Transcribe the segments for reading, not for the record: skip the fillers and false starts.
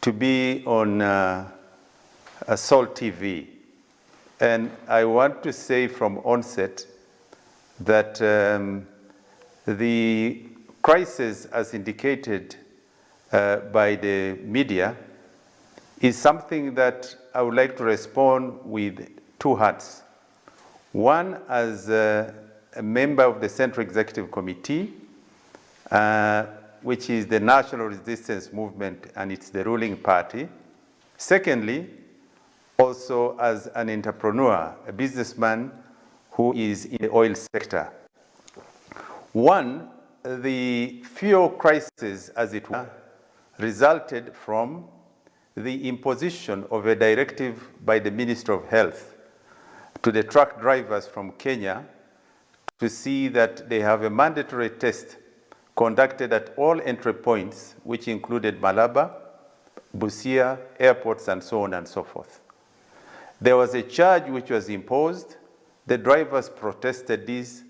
to be on Salt TV. And I want to say from onset that the crisis, as indicated by the media, is something that I would like to respond with two hearts. One, as a member of the Central Executive Committee, which is the National Resistance Movement, and it's the ruling party. Secondly, also as an entrepreneur, a businessman who is in the oil sector. One, the fuel crisis, as it were, resulted from the imposition of a directive by the Minister of Health to the truck drivers from Kenya to see that they have a mandatory test conducted at all entry points, which included Malaba, Busia, airports, and so on and so forth. There was a charge which was imposed. The drivers protested this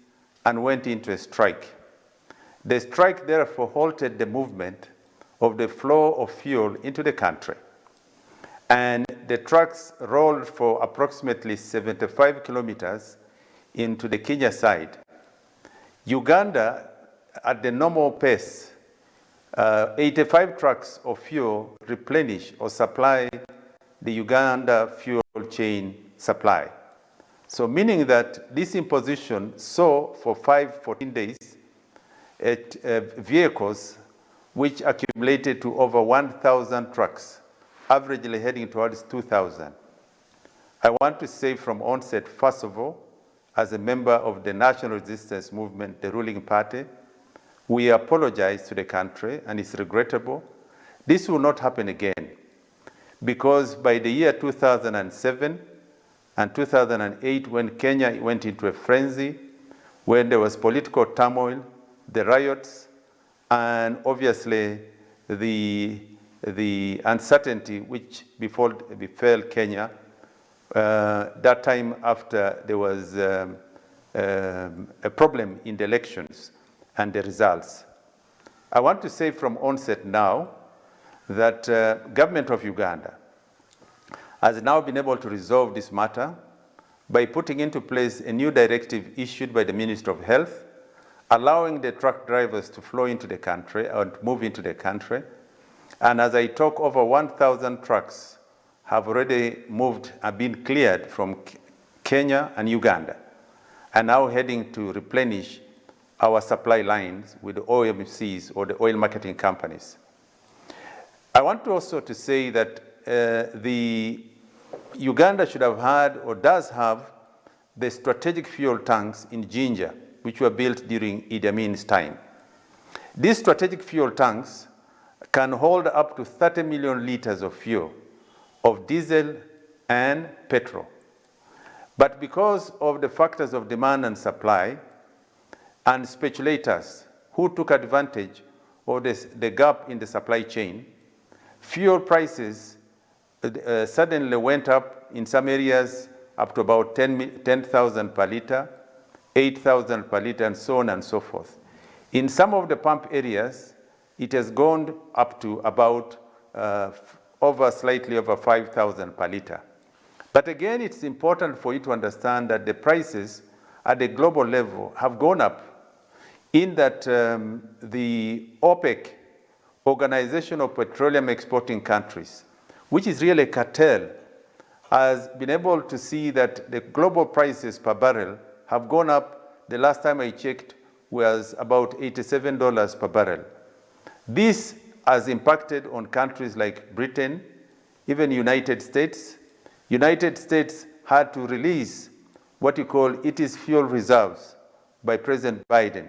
and went into a strike. The strike therefore halted the movement of the flow of fuel into the country. And the trucks rolled for approximately 75 kilometers into the Kenya side. Uganda, at the normal pace, 85 trucks of fuel replenish or supply the Uganda fuel chain supply. So meaning that this imposition saw for 14 days vehicles which accumulated to over 1,000 trucks, averagely heading towards 2,000. I want to say from onset, first of all, as a member of the National Resistance Movement, the ruling party, we apologize to the country, and it's regrettable. This will not happen again, because by the year 2007 and 2008, when Kenya went into a frenzy, when there was political turmoil, the riots, and obviously the uncertainty which befell Kenya, that time after there was a problem in the elections and the results. I want to say from onset now that government of Uganda has now been able to resolve this matter by putting into place a new directive issued by the Minister of Health, allowing the truck drivers to flow into the country and move into the country. And as I talk, over 1,000 trucks have already moved and been cleared from Kenya and Uganda, and now heading to replenish our supply lines with the OMCs, or the oil marketing companies. I want to also to say that Uganda should have had, or does have, the strategic fuel tanks in Jinja, which were built during Idi Amin's time. These strategic fuel tanks can hold up to 30 million liters of fuel, of diesel and petrol. But because of the factors of demand and supply, and speculators who took advantage of the gap in the supply chain, fuel prices suddenly went up in some areas up to about 10,000 per liter, 8,000 per liter, and so on and so forth. In some of the pump areas, it has gone up to about slightly over 5,000 per liter. But again, it's important for you to understand that the prices at the global level have gone up, in that the OPEC, Organization of Petroleum Exporting Countries, which is really a cartel, has been able to see that the global prices per barrel have gone up. The last time I checked was about $87 per barrel. This has impacted on countries like Britain, even United States. United States had to release what you call its fuel reserves by President Biden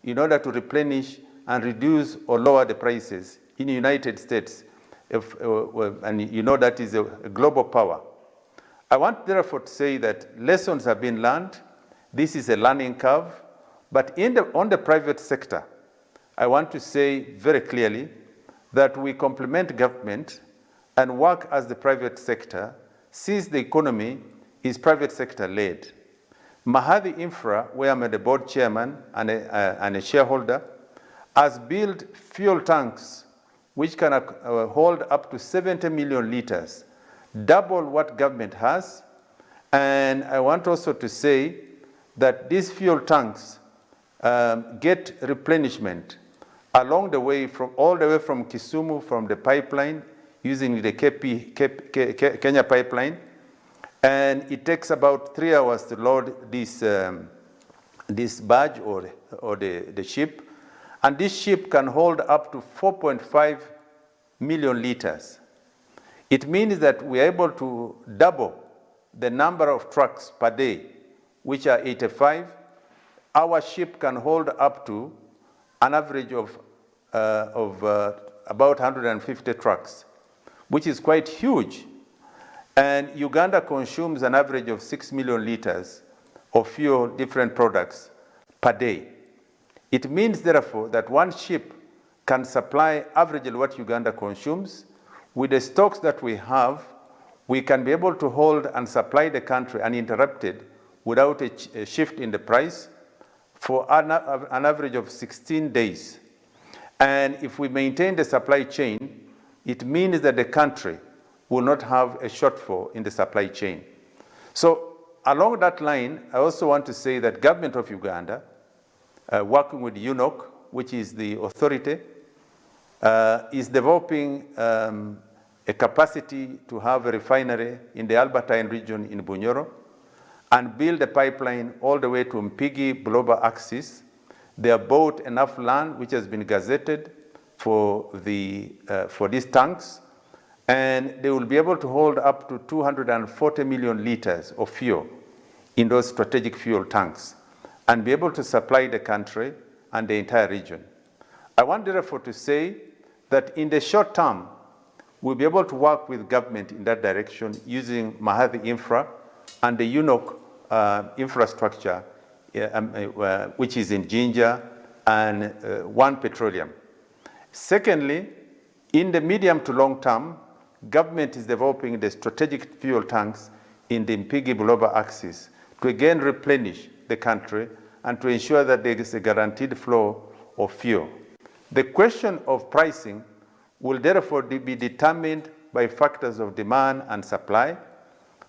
in order to replenish and reduce or lower the prices in the United States. And you know that is a global power. I want therefore to say that lessons have been learned. This is a learning curve. But on the private sector, I want to say very clearly that we complement government and work as the private sector, since the economy is private sector led. Mahadi Infra, where I'm the board chairman and a shareholder, has built fuel tanks which can hold up to 70 million liters, double what government has. And I want also to say that these fuel tanks get replenishment along the way, all the way from Kisumu, from the pipeline, using the Kenya pipeline. And it takes about 3 hours to load this barge or the ship. And this ship can hold up to 4.5 million liters. It means that we are able to double the number of trucks per day, which are 85. Our ship can hold up to an average of about 150 trucks, which is quite huge. And Uganda consumes an average of 6 million liters of fuel, different products, per day. It means, therefore, that one ship can supply averagely what Uganda consumes. With the stocks that we have, we can be able to hold and supply the country uninterrupted without a shift in the price for an average of 16 days. And if we maintain the supply chain, it means that the country will not have a shortfall in the supply chain. So along that line, I also want to say that government of Uganda, working with UNOC, which is the authority, is developing a capacity to have a refinery in the Albertine region in Bunyoro and build a pipeline all the way to Mpigi Global Axis. They have bought enough land which has been gazetted for these tanks, and they will be able to hold up to 240 million liters of fuel in those strategic fuel tanks and be able to supply the country and the entire region. I want therefore to say that in the short term, we'll be able to work with government in that direction using Mahadi Infra and the UNOC infrastructure, which is in Jinja and One Petroleum. Secondly, in the medium to long term, government is developing the strategic fuel tanks in the Mpigi Global Axis to again replenish the country and to ensure that there is a guaranteed flow of fuel. The question of pricing will therefore be determined by factors of demand and supply,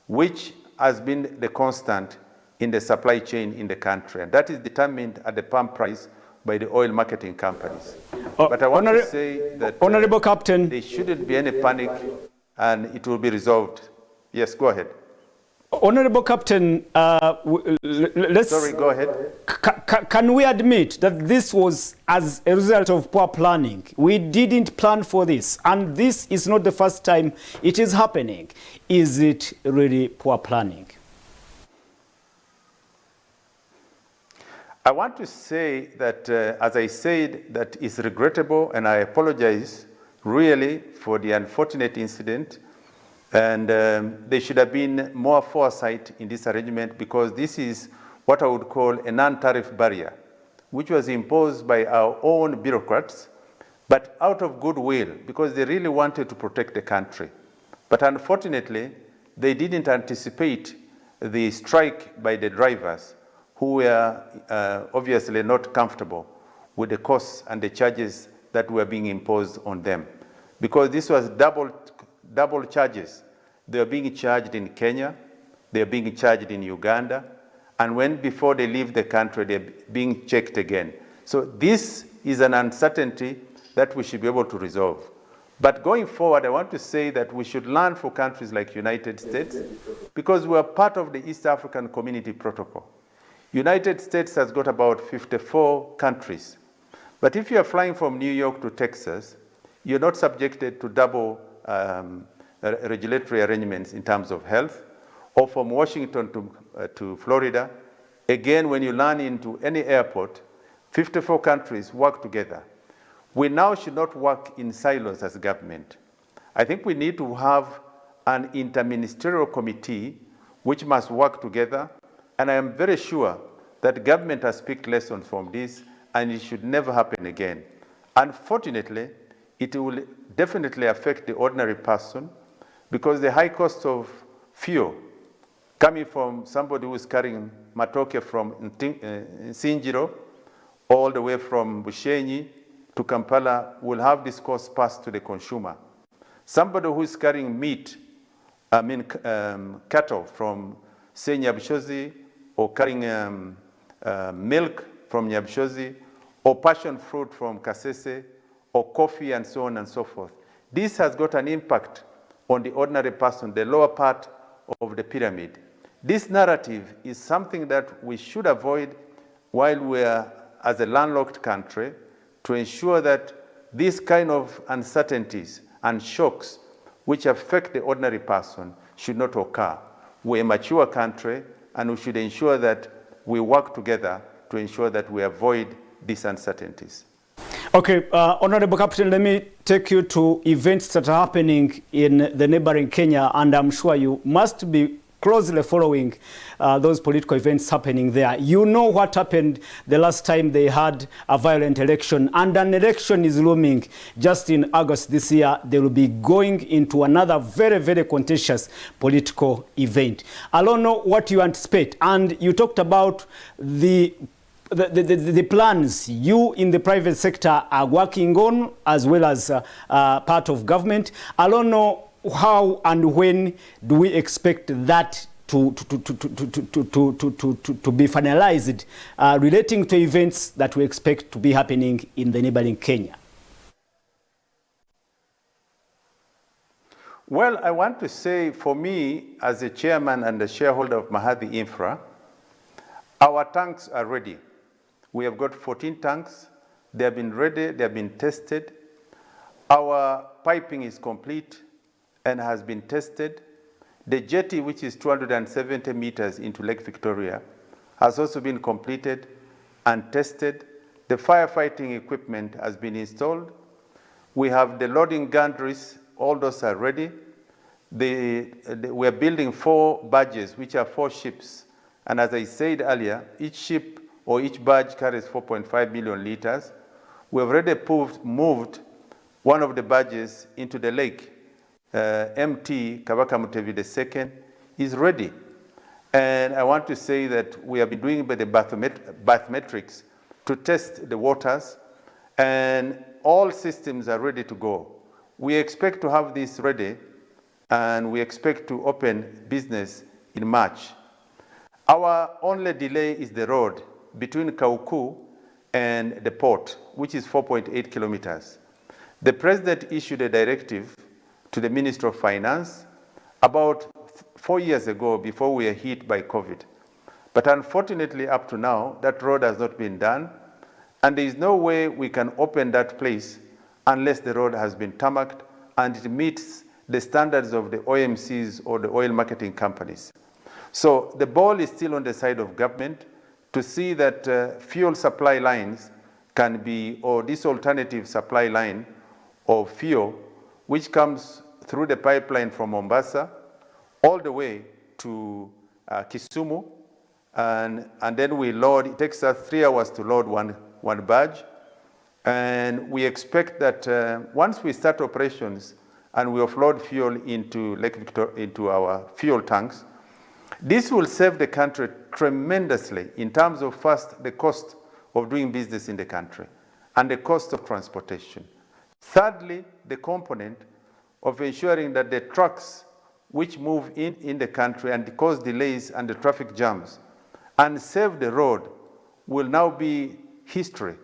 which has been the constant in the supply chain in the country. And that is determined at the pump price by the oil marketing companies. But I want to say that Honorable Captain, there shouldn't be any panic and it will be resolved. Yes, go ahead. Honorable Captain, let's... Sorry, go ahead. Can we admit that this was as a result of poor planning? We didn't plan for this, and this is not the first time it is happening. Is it really poor planning? I want to say that, as I said, that is regrettable, and I apologize really for the unfortunate incident. And there should have been more foresight in this arrangement, because this is what I would call a non-tariff barrier, which was imposed by our own bureaucrats, but out of goodwill, because they really wanted to protect the country. But unfortunately, they didn't anticipate the strike by the drivers, who were obviously not comfortable with the costs and the charges that were being imposed on them. Because this was double charges. They are being charged in Kenya, they are being charged in Uganda, and before they leave the country, they're being checked again. So this is an uncertainty that we should be able to resolve. But going forward, I want to say that we should learn from countries like United States, because we are part of the East African Community Protocol. United States has got about 54 countries. But if you are flying from New York to Texas, you're not subjected to double regulatory arrangements in terms of health, or from Washington to Florida. Again, when you land into any airport, 54 countries work together. We now should not work in silos as government. I think we need to have an interministerial committee which must work together, and I am very sure that government has picked lessons from this, and it should never happen again. Unfortunately, it will definitely affect the ordinary person, because the high cost of fuel coming from somebody who is carrying matoke from Sinjiro all the way from Bushenyi to Kampala will have this cost passed to the consumer. Somebody who is carrying cattle from, say, Nyabishozi, or carrying milk from Nyabishozi, or passion fruit from Kasese, or coffee, and so on and so forth. This has got an impact on the ordinary person, the lower part of the pyramid. This narrative is something that we should avoid while we are, as a landlocked country, to ensure that these kind of uncertainties and shocks which affect the ordinary person should not occur. We're a mature country, and we should ensure that we work together to ensure that we avoid these uncertainties. Okay, Honorable Captain, let me take you to events that are happening in the neighboring Kenya, and I'm sure you must be closely following those political events happening there. You know what happened the last time they had a violent election, and an election is looming just in August this year. They will be going into another very, very contentious political event. I don't know what you anticipate, and you talked about the plans you in the private sector are working on, as well as part of government. I don't know how and when do we expect that to be finalized relating to events that we expect to be happening in the neighboring Kenya? Well, I want to say, for me, as a chairman and a shareholder of Mahadi Infra, our tanks are ready. We have got 14 tanks. They have been ready, they have been tested. Our piping is complete and has been tested. The jetty, which is 270 meters into Lake Victoria, has also been completed and tested. The firefighting equipment has been installed. We have the loading gantries, all those are ready. We're building 4 barges, which are 4 ships. And as I said earlier, each ship or each barge carries 4.5 million liters. We've already moved one of the barges into the lake. MT Kabaka Mutebi II is ready. And I want to say that we have been doing the bathymetrics to test the waters, and all systems are ready to go. We expect to have this ready, and we expect to open business in March. Our only delay is the road between Kauku and the port, which is 4.8 kilometers. The President issued a directive to the Minister of Finance about 4 years ago, before we were hit by COVID. But unfortunately, up to now, that road has not been done, and there is no way we can open that place unless the road has been tarmacked and it meets the standards of the OMCs or the oil marketing companies. So the ball is still on the side of government to see that fuel supply lines can be, or this alternative supply line of fuel, which comes through the pipeline from Mombasa all the way to Kisumu, and then we load. It takes us 3 hours to load one barge, and we expect that once we start operations and we offload fuel into Lake Victoria, into our fuel tanks, this will save the country tremendously in terms of, first, the cost of doing business in the country and the cost of transportation. Thirdly, the component of ensuring that the trucks which move in the country and cause delays and the traffic jams and save the road will now be history.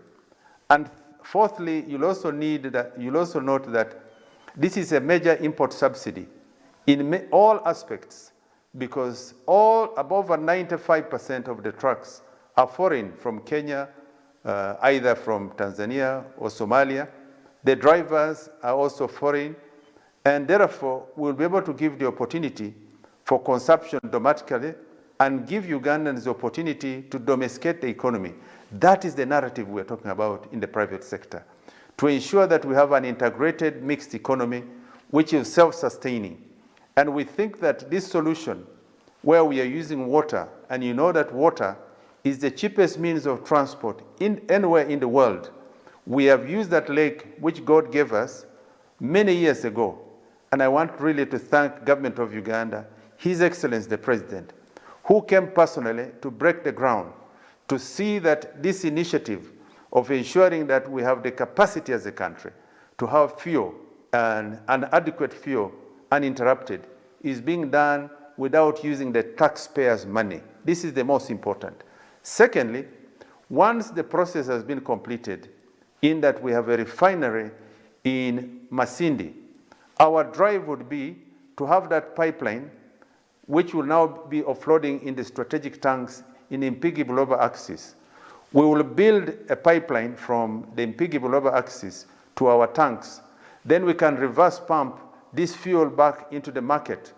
And fourthly, you'll also note that this is a major import subsidy in all aspects, because above 95% of the trucks are foreign from Kenya, either from Tanzania or Somalia. The drivers are also foreign, and therefore we'll be able to give the opportunity for consumption domestically and give Ugandans the opportunity to domesticate the economy. That is the narrative we're talking about in the private sector, to ensure that we have an integrated mixed economy which is self-sustaining. And we think that this solution, where we are using water, and you know that water is the cheapest means of transport anywhere in the world. We have used that lake which God gave us many years ago. And I want really to thank Government of Uganda, His Excellency the President, who came personally to break the ground, to see that this initiative of ensuring that we have the capacity as a country to have fuel and adequate fuel uninterrupted is being done without using the taxpayers' money. This is the most important. Secondly, once the process has been completed, in that we have a refinery in Masindi, our drive would be to have that pipeline, which will now be offloading in the strategic tanks in Impigi Buloba axis. We will build a pipeline from the Impigi Buloba axis to our tanks. Then we can reverse pump this fuel back into the market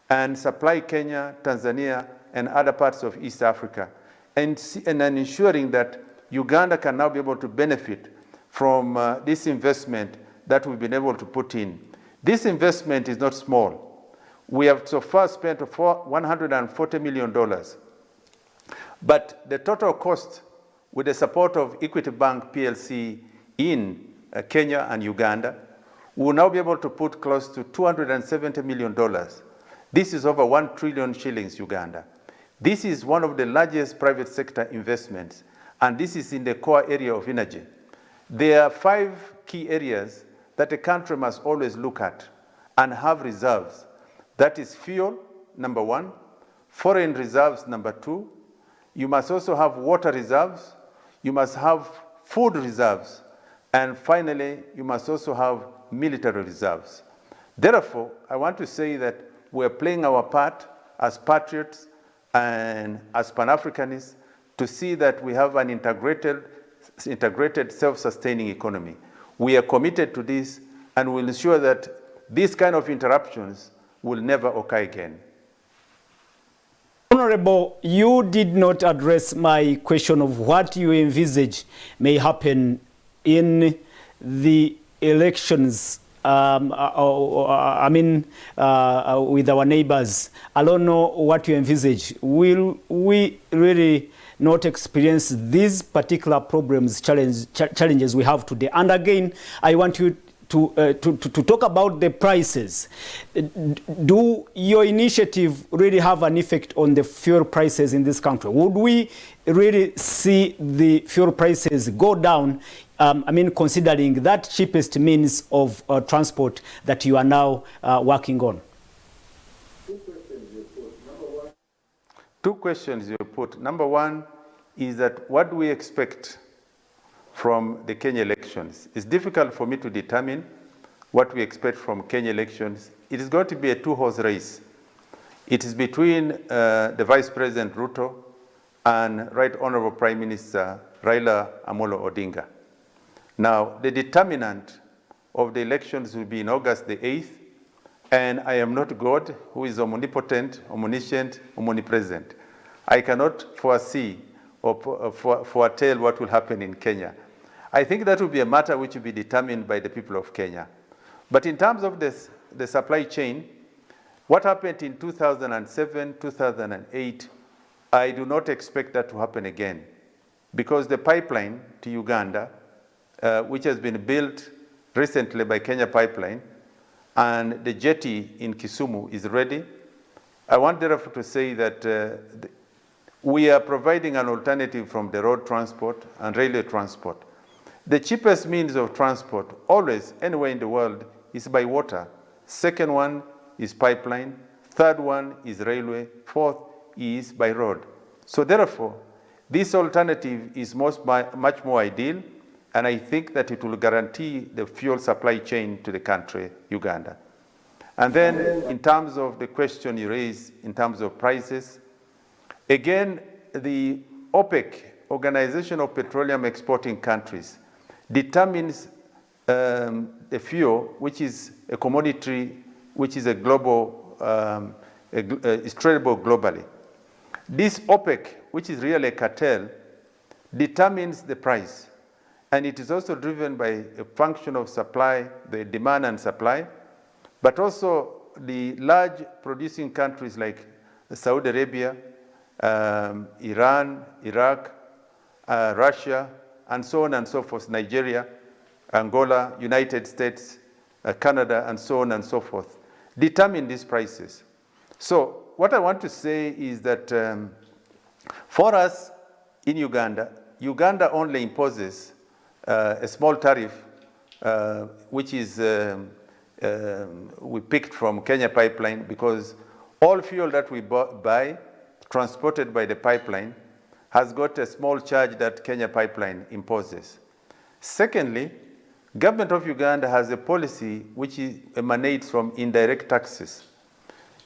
and supply Kenya, Tanzania, and other parts of East Africa, and then ensuring that Uganda can now be able to benefit from this investment that we've been able to put in. This investment is not small. We have so far spent $140 million. But the total cost, with the support of Equity Bank PLC in Kenya and Uganda, we will now be able to put close to $270 million. This is over 1 trillion shillings Uganda. This is one of the largest private sector investments, and this is in the core area of energy. There are 5 key areas that a country must always look at and have reserves. That is fuel, number 1, foreign reserves, number 2. You must also have water reserves, you must have food reserves, and finally, you must also have military reserves. Therefore, I want to say that we're playing our part as patriots and as Pan-Africanists to see that we have an integrated self-sustaining economy. We are committed to this, and we'll ensure that these kind of interruptions will never occur again. Honorable, you did not address my question of what you envisage may happen in the elections with our neighbors. I don't know what you envisage. Will we really not experience these particular problems, challenges we have today? And again, I want you to talk about the prices. Do your initiative really have an effect on the fuel prices in this country? Would we really see the fuel prices go down, considering that cheapest means of transport that you are now working on? Two questions you put. Number 1 is that what do we expect from the Kenya elections? It's difficult for me to determine what we expect from Kenya elections. It is going to be a 2-horse race. It is between the Vice President Ruto and Right Honorable Prime Minister Raila Amolo Odinga. Now, the determinant of the elections will be in August the 8th, and I am not God, who is omnipotent, omniscient, omnipresent. I cannot foresee or foretell what will happen in Kenya. I think that will be a matter which will be determined by the people of Kenya. But in terms of the supply chain, what happened in 2007, 2008, I do not expect that to happen again, because the pipeline to Uganda, which has been built recently by Kenya Pipeline, and the jetty in Kisumu is ready. I want therefore to say that we are providing an alternative from the road transport and railway transport. The cheapest means of transport, always, anywhere in the world, is by water. Second one is pipeline. Third one is railway. Fourth is by road. So therefore, this alternative is much more ideal, and I think that it will guarantee the fuel supply chain to the country, Uganda. And then, in terms of the question you raised, in terms of prices, again, the OPEC, Organization of Petroleum Exporting Countries, determines the fuel, which is a commodity, which is a global, is tradable globally. This OPEC, which is really a cartel, determines the price. And it is also driven by a function of supply, the demand and supply, but also the large producing countries like Saudi Arabia, Iran, Iraq, Russia, and so on and so forth, Nigeria, Angola, United States, Canada, and so on and so forth, determine these prices. So what I want to say is that for us in Uganda, Uganda only imposes a small tariff, which is we picked from Kenya Pipeline, because all fuel that we buy, transported by the pipeline, has got a small charge that Kenya Pipeline imposes. Secondly, government of Uganda has a policy which emanates from indirect taxes.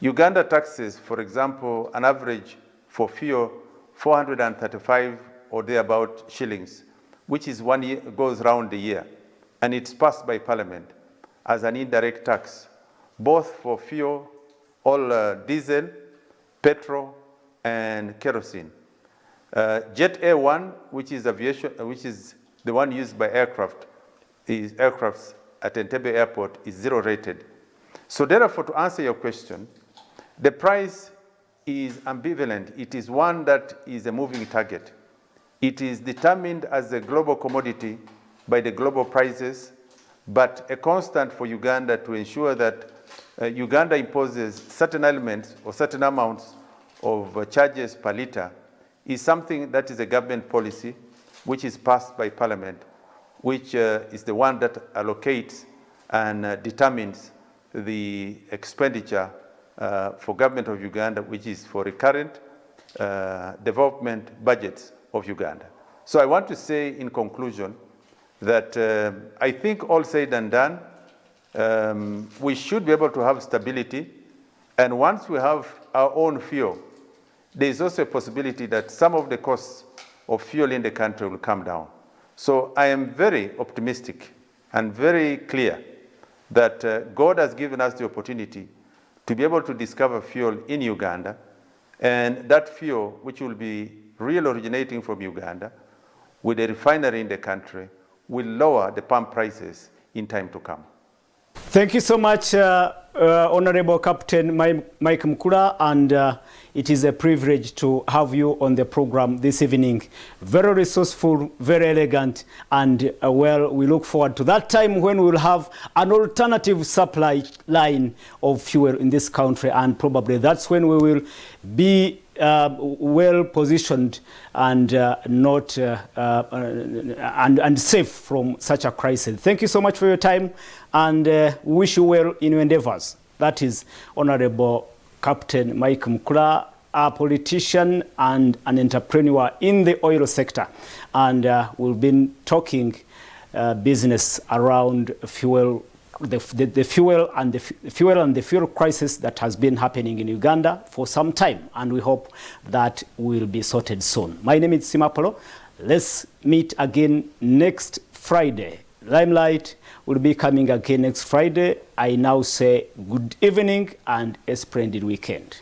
Uganda taxes, for example, an average for fuel 435 or thereabout shillings, which is 1 year, goes round the year, and it's passed by Parliament as an indirect tax, both for fuel, all diesel, petrol, and kerosene. Jet Air 1, which is aviation, which is the one used by aircrafts at Entebbe Airport, is zero rated. So therefore, to answer your question, the price is ambivalent. It is one that is a moving target. It is determined as a global commodity by the global prices, but a constant for Uganda to ensure that Uganda imposes certain elements or certain amounts of charges per liter is something that is a government policy which is passed by Parliament, which is the one that allocates and determines the expenditure for government of Uganda, which is for recurrent development budgets of Uganda. So I want to say in conclusion that I think all said and done, we should be able to have stability, and once we have our own fuel, there is also a possibility that some of the costs of fuel in the country will come down. So I am very optimistic and very clear that God has given us the opportunity to be able to discover fuel in Uganda, and that fuel, which will be real originating from Uganda, with a refinery in the country, will lower the pump prices in time to come. Thank you so much, Honorable Captain Mike Mukula, and it is a privilege to have you on the program this evening. Very resourceful, very elegant, and well, we look forward to that time when we will have an alternative supply line of fuel in this country, and probably that's when we will be well positioned and not and safe from such a crisis. Thank you so much for your time, and wish you well in your endeavors. That is Honorable Captain Mike Mukula, a politician and an entrepreneur in the oil sector, and we've been talking business around fuel. The fuel and the fuel crisis that has been happening in Uganda for some time, and we hope that will be sorted soon. My name is Simapolo. Let's meet again next Friday. Limelight will be coming again next Friday. I now say good evening and a splendid weekend.